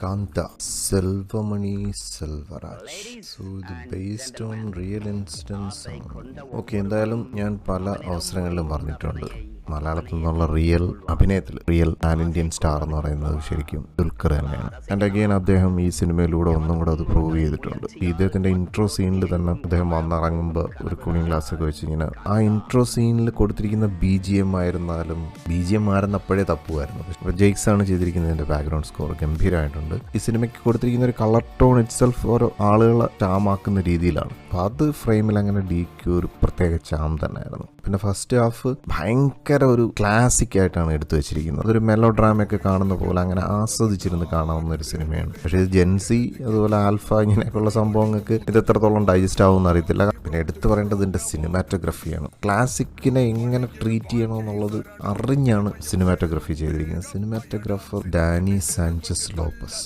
Kanta, Selvamani Selvaraj. So ഇത് based on real incidents ആണ്. Okay, എന്തായാലും ഞാൻ പല അവസരങ്ങളിലും പറഞ്ഞിട്ടുണ്ട്, മലയാളത്തിൽ നിന്നുള്ള റിയൽ അഭിനയത്തിൽ റിയൽ പാൻ ഇന്ത്യൻ സ്റ്റാർ എന്ന് പറയുന്നത് ശരിക്കും ദുൽഖർ തന്നെയാണ്. ആൻഡ് അഗെയിൻ അദ്ദേഹം ഈ സിനിമയിലൂടെ ഒന്നും കൂടെ അത് പ്രൂവ് ചെയ്തിട്ടുണ്ട്. ഇദ്ദേഹത്തിന്റെ ഇൻട്രോ സീനിൽ തന്നെ അദ്ദേഹം വന്നിറങ്ങുമ്പോൾ ഒരു കൂളിംഗ് ഗ്ലാസ് ഒക്കെ വെച്ച് ഇങ്ങനെ ആ ഇൻട്രോ സീനിൽ കൊടുത്തിരിക്കുന്ന BGM ആയിരുന്നാലും BGM ആയിരുന്നപ്പോഴേ തപ്പുമായിരുന്നു. പക്ഷേ ജെയ്ക്സ് ആണ് ചെയ്തിരിക്കുന്നതിന്റെ ബാക്ക്ഗ്രൗണ്ട് സ്കോർ ഗംഭീരമായിട്ടുണ്ട്. ഈ സിനിമയ്ക്ക് കൊടുത്തിരിക്കുന്ന ഒരു കളർ ടോൺ ഇറ്റ്സെൽഫ് ഓരോ ആളുകളെ ചാമാക്കുന്ന രീതിയിലാണ്. അപ്പോൾ അത് ഫ്രെയിമിൽ അങ്ങനെ DQ ഒരു പ്രത്യേക ചാം തന്നെയായിരുന്നു. പിന്നെ ഫസ്റ്റ് ഹാഫ് ഭയങ്കര ഒരു ക്ലാസിക് ആയിട്ടാണ് എടുത്തു വെച്ചിരിക്കുന്നത്. അതൊരു മെലോ ഡ്രാമയൊക്കെ കാണുന്ന പോലെ അങ്ങനെ ആസ്വദിച്ചിരുന്ന് കാണാവുന്ന ഒരു സിനിമയാണ്. പക്ഷേ ഇത് ജെൻസി അതുപോലെ ആൽഫ ഇങ്ങനെയൊക്കെയുള്ള സംഭവങ്ങൾക്ക് ഇത് എത്രത്തോളം ഡൈജസ്റ്റ് ആവുമെന്ന് അറിയത്തില്ല. പിന്നെ എടുത്തു പറയേണ്ടത് ഇതിൻ്റെ സിനിമാറ്റോഗ്രഫിയാണ്. ക്ലാസിക്കിനെ എങ്ങനെ ട്രീറ്റ് ചെയ്യണമെന്നുള്ളത് അറിഞ്ഞാണ് സിനിമാറ്റോഗ്രഫി ചെയ്തിരിക്കുന്നത്. Cinematographer Dani Sanchez Lopez.